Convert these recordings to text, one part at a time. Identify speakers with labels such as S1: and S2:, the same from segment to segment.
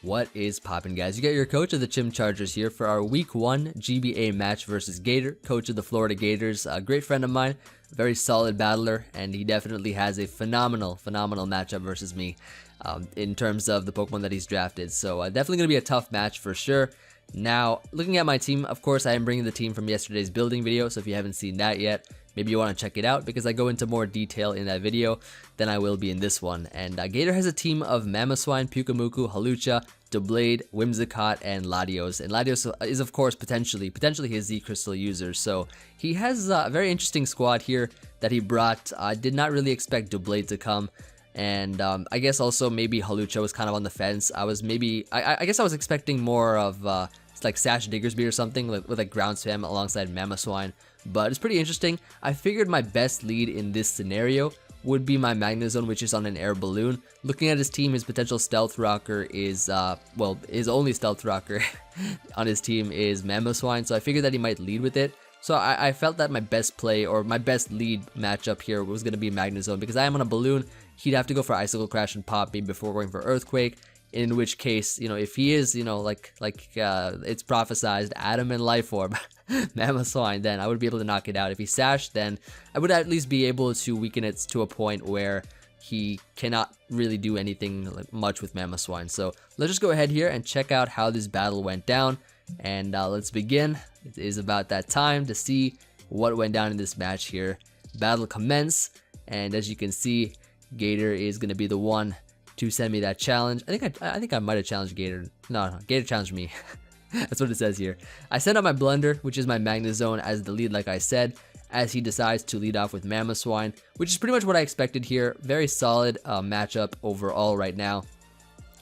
S1: What is poppin', guys? You got your coach of the Chim Chargers here for our week 1 GBA match versus Gator, coach of the Florida Gators, a great friend of mine, very solid battler, and he definitely has a phenomenal matchup versus me in terms of the Pokemon that he's drafted. So definitely going to be a tough match for sure. Now, looking at my team, of course, I am bringing the team from yesterday's building video, so if you haven't seen that yet, maybe you want to check it out because I go into more detail in that video than I will be in this one. And Gator has a team of Mamoswine, Pyukumuku, Hawlucha, Doublade, Whimsicott, and Latios. And Latios is, of course, potentially his Z-Crystal user. So he has a very interesting squad here that he brought. I did not really expect Doublade to come. And I guess also maybe Hawlucha was kind of on the fence. I guess I was expecting more of like Sash Diggersby or something with like Ground Spam alongside Mamoswine. But it's pretty interesting. I figured my best lead in this scenario would be my Magnezone, which is on an air balloon. Looking at his team, his potential Stealth Rocker is, well, his only Stealth Rocker on his team is Mamoswine, so I figured that he might lead with it. So I felt that my best play, or my best lead matchup here was going to be Magnezone, because I am on a balloon. He'd have to go for Icicle Crash and Pop Me before going for Earthquake, in which case, you know, if he is, you know, like it's prophesized, Atom and Life Orb, Mamoswine, then I would be able to knock it out. If he Sashed, then I would at least be able to weaken it to a point where he cannot really do anything much with Mamoswine. So let's just go ahead here and check out how this battle went down, and let's begin. It is about that time to see what went down in this match here. Battle commence, and as you can see, Gator is going to be the one to send me that challenge. I think I might have challenged Gator. No, Gator challenged me. That's what it says here. I sent out my Blunder, which is my Magnezone, as the lead, like I said, as he decides to lead off with Mamoswine, which is pretty much what I expected here. Very solid matchup overall right now.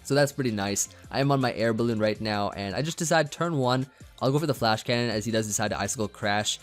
S1: So that's pretty nice. I am on my air balloon right now, and I just decided turn 1, I'll go for the Flash Cannon, as he does decide to Icicle Crash,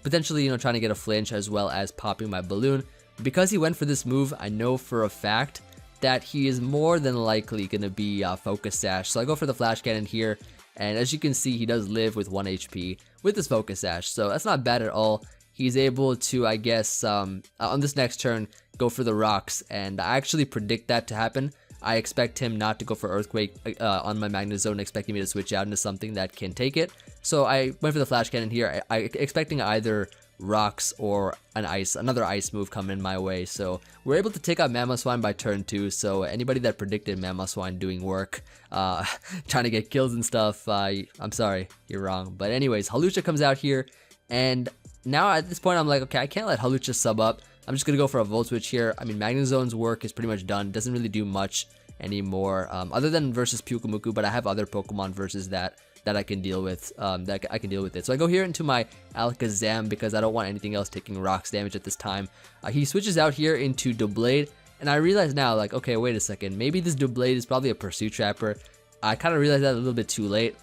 S1: potentially, you know, trying to get a flinch as well as popping my balloon. Because he went for this move, I know for a fact that he is more than likely going to be Focus Sash. So I go for the Flash Cannon here, and as you can see, he does live with 1 HP with this Focus Sash, so that's not bad at all. He's able to, I guess, on this next turn, go for the Rocks, and I actually predict that to happen. I expect him not to go for Earthquake on my Magnezone, expecting me to switch out into something that can take it. So I went for the Flash Cannon here, expecting either Rocks or another ice move coming my way. So we're able to take out Mamoswine by turn 2. So anybody that predicted Mamoswine doing work, trying to get kills and stuff, I'm sorry, you're wrong. But anyways, Hawlucha comes out here, and now at this point I'm like, okay, I can't let Hawlucha sub up. I'm just gonna go for a Volt Switch here. I mean, Magnezone's work is pretty much done. Doesn't really do much anymore, other than versus Pyukumuku, but I have other Pokemon versus that I can deal with, it. So I go here into my Alakazam because I don't want anything else taking Rocks damage at this time. He switches out here into Doublade, and I realize now, like, okay, wait a second, maybe this Doublade is probably a Pursuit Trapper. I kind of realized that a little bit too late.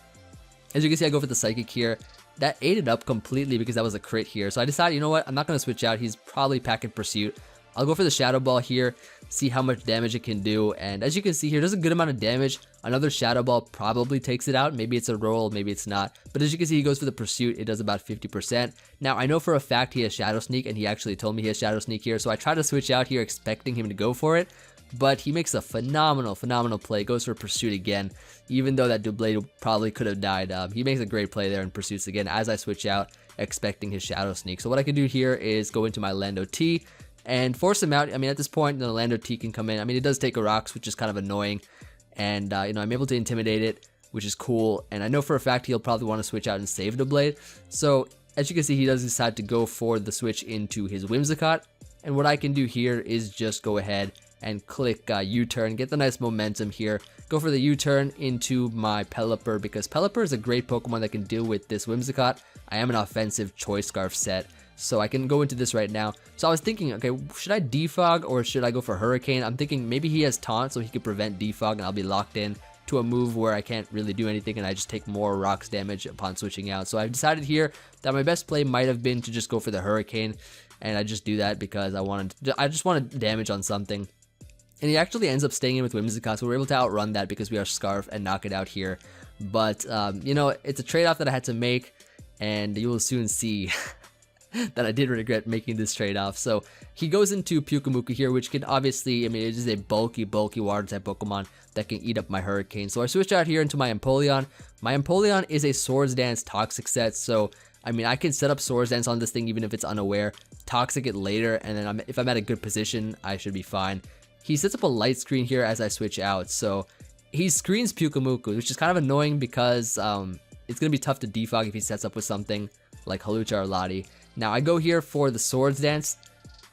S1: As you can see, I go for the Psychic here. That ate it up completely because that was a crit here. So I decided, you know what, I'm not going to switch out. He's probably packing Pursuit. I'll go for the Shadow Ball here, see how much damage it can do, and as you can see here, it does a good amount of damage. Another Shadow Ball probably takes it out. Maybe it's a roll, maybe it's not, but as you can see, he goes for the Pursuit. It does about 50%. Now, I know for a fact he has Shadow Sneak, and he actually told me he has Shadow Sneak here, so I try to switch out here expecting him to go for it, but he makes a phenomenal play, goes for Pursuit again, even though that Doublade probably could have died. He makes a great play there and pursuits again as I switch out, expecting his Shadow Sneak. So what I can do here is go into my Lando T, and force him out. I mean, at this point, the Lando T can come in. I mean, it does take a Rocks, which is kind of annoying. And, you know, I'm able to intimidate it, which is cool. And I know for a fact he'll probably want to switch out and save the Blade. So, as you can see, he does decide to go for the switch into his Whimsicott. And what I can do here is just go ahead and click U-turn, get the nice momentum here. Go for the U-turn into my Pelipper, because Pelipper is a great Pokemon that can deal with this Whimsicott. I am an offensive Choice Scarf set, so I can go into this right now. So I was thinking, okay, should I Defog or should I go for Hurricane? I'm thinking maybe he has Taunt, so he could prevent Defog, and I'll be locked in to a move where I can't really do anything, and I just take more Rocks damage upon switching out. So I've decided here that my best play might have been to just go for the Hurricane, and I just do that because I just wanted damage on something. And he actually ends up staying in with Whimsicott, so we're able to outrun that because we are Scarf and knock it out here. But, you know, it's a trade-off that I had to make, and you will soon see that I did regret making this trade-off. So he goes into Pyukumuku here, which can obviously, I mean, it is a bulky water type Pokemon that can eat up my Hurricane. So I switched out here into my Empoleon. My Empoleon is a Swords Dance Toxic set, so I mean, I can set up Swords Dance on this thing even if it's unaware, Toxic it later, and then if I'm at a good position, I should be fine. He sets up a Light Screen here as I switch out, so he screens Pyukumuku, which is kind of annoying because it's going to be tough to defog if he sets up with something like Hawlucha or Lottie. Now I go here for the Swords Dance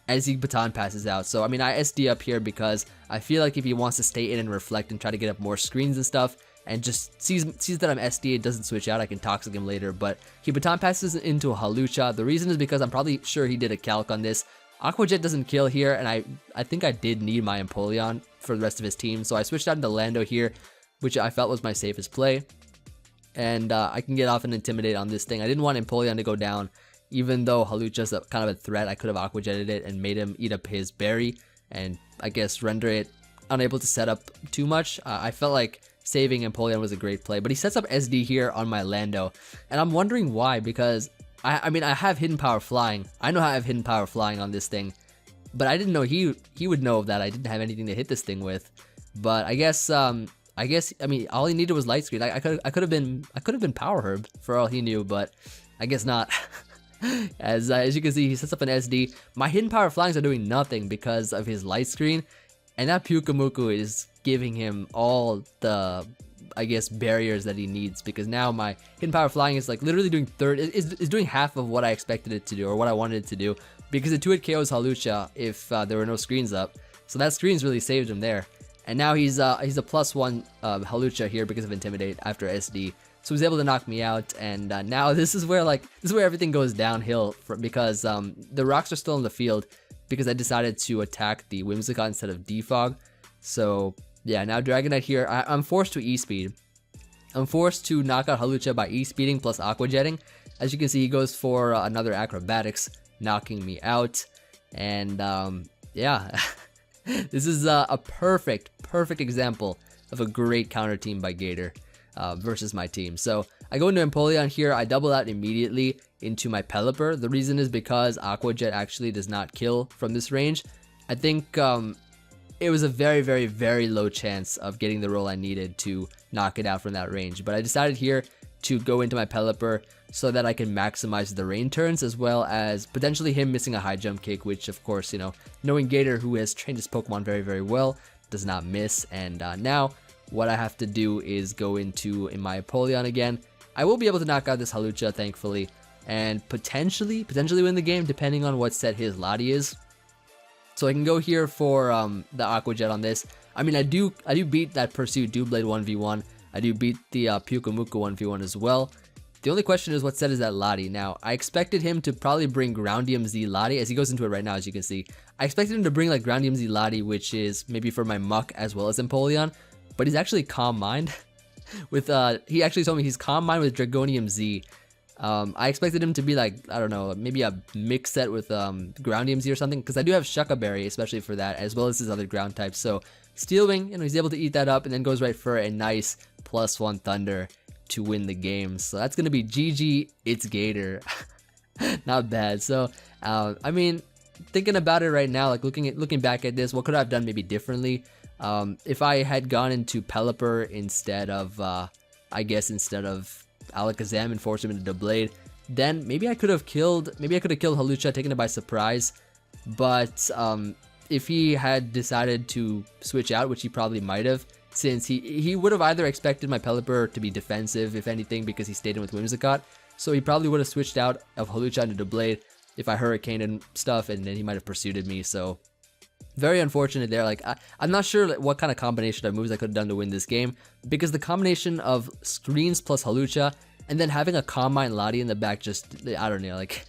S1: as he baton passes out. So I mean, I SD up here because I feel like if he wants to stay in and reflect and try to get up more screens and stuff, and just sees that I'm SD, it doesn't switch out, I can Toxic him later. But he baton passes into a Hawlucha. The reason is because I'm probably sure he did a calc on this. Aqua Jet doesn't kill here, and I think I did need my Empoleon for the rest of his team, so I switched out into Lando here, which I felt was my safest play. And I can get off and Intimidate on this thing. I didn't want Empoleon to go down, even though Hawlucha's kind of a threat. I could have Aqua Jetted it and made him eat up his berry, and I guess render it unable to set up too much. I felt like saving Empoleon was a great play, but he sets up SD here on my Lando, and I'm wondering why, because I mean, I have Hidden Power Flying. I know I have Hidden Power Flying on this thing, but I didn't know he would know that I didn't have anything to hit this thing with. But I guess I mean, all he needed was Light Screen. I could have been Power Herb for all he knew, but I guess not. As you can see, he sets up an SD. My Hidden Power Flyings are doing nothing because of his Light Screen, and that Pyukumuku is giving him all the, I guess, barriers that he needs, because now my Hidden Power Flying is like literally doing is doing half of what I expected it to do, or what I wanted it to do, because it 2-hit KOs Hawlucha if there were no screens up. So that screens really saved him there. And now he's a +1 Hawlucha here because of Intimidate after SD. So he's able to knock me out, and now this is where everything goes downhill because the rocks are still in the field because I decided to attack the Whimsicott instead of Defog. So yeah, now Dragonite here, I'm forced to E-Speed. I'm forced to knock out Hawlucha by E-Speeding plus Aqua Jetting. As you can see, he goes for another Acrobatics, knocking me out. And yeah, this is a perfect example of a great counter team by Gator versus my team. So I go into Empoleon here, I double out immediately into my Pelipper. The reason is because Aqua Jet actually does not kill from this range. I think it was a very low chance of getting the roll I needed to knock it out from that range, but I decided here to go into my Pelipper so that I can maximize the rain turns, as well as potentially him missing a high jump kick, which of course, you know, knowing Gator, who has trained his Pokemon very well, does not miss. And now what I have to do is go into my Empoleon again. I will be able to knock out this Hawlucha, thankfully, and potentially win the game depending on what set his Lottie is. So I can go here for the Aqua Jet on this. I mean, I do beat that Pursuit Doublade 1v1. I do beat the Pyukumuku 1v1 as well. The only question is, what set is that Lottie? Now, I expected him to probably bring Groundium Z Lottie, as he goes into it right now, as you can see. I expected him to bring like Groundium Z Lottie, which is maybe for my Muck as well as Empoleon, but he's actually Calm Mind. With he actually told me he's Calm Mind with Dragonium Z. I expected him to be like, I don't know, maybe a mix set with Groundium Z or something, because I do have Shucka Berry, especially for that, as well as his other ground types. So Steel Wing, you know, he's able to eat that up and then goes right for a nice +1 Thunder to win the game. So that's gonna be GG, it's Gator. Not bad. So I mean, thinking about it right now, like looking back at this, what could I have done maybe differently? If I had gone into Pelipper instead of instead of Alakazam and forced him into Doublade, then maybe I could have killed Hawlucha, taken it by surprise. But if he had decided to switch out, which he probably might have, since he would have either expected my Pelipper to be defensive, if anything, because he stayed in with Whimsicott, so he probably would have switched out of Hawlucha into Doublade if I Hurricane and stuff, and then he might have pursued me. So very unfortunate there. Like I'm not sure what kind of combination of moves I could have done to win this game, because the combination of screens plus Hawlucha and then having a Calm Mind Lottie in the back, just, I don't know, like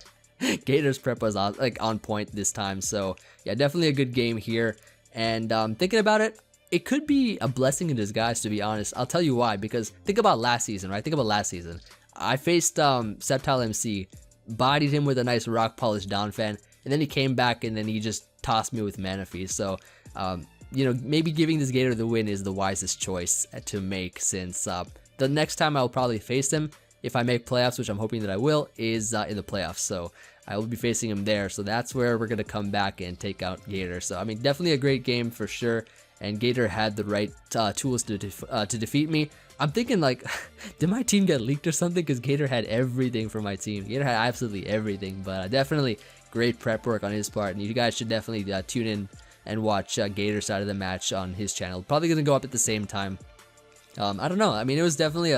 S1: Gator's prep was on point this time. So yeah, definitely a good game here. And thinking about it, it could be a blessing in disguise, to be honest. I'll tell you why, because think about last season, right? Think about last season. I faced Sceptile MC, bodied him with a nice Rock Polish Donphan, and then he came back and then he just tossed me with Manaphy. So, you know, maybe giving this Gator the win is the wisest choice to make, since the next time I'll probably face him, if I make playoffs, which I'm hoping that I will, is in the playoffs. So I will be facing him there. So that's where we're going to come back and take out Gator. So, I mean, definitely a great game for sure. And Gator had the right tools to defeat me. I'm thinking, like, did my team get leaked or something? Because Gator had everything for my team. Gator had absolutely everything. But definitely great prep work on his part. And you guys should definitely tune in and watch Gator's side of the match on his channel. Probably going to go up at the same time. I don't know. I mean, it was definitely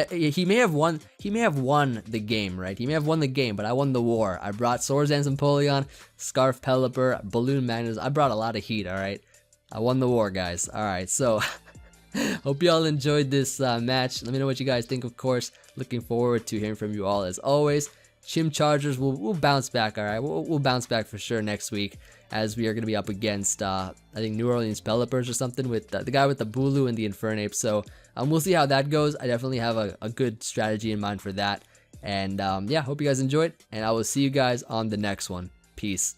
S1: he may have won the game, right? He may have won the game, but I won the war. I brought Swords and Empoleon, Scarf Pelipper, Balloon Magnus. I brought a lot of heat, all right? I won the war, guys. All right, so hope you all enjoyed this match. Let me know what you guys think, of course. Looking forward to hearing from you all as always. Chim Chargers, we'll bounce back, all right? We'll bounce back for sure next week, as we are going to be up against, I think, New Orleans Pelipers or something, with the guy with the Bulu and the Infernape. So we'll see how that goes. I definitely have a good strategy in mind for that. And yeah, hope you guys enjoyed, and I will see you guys on the next one. Peace.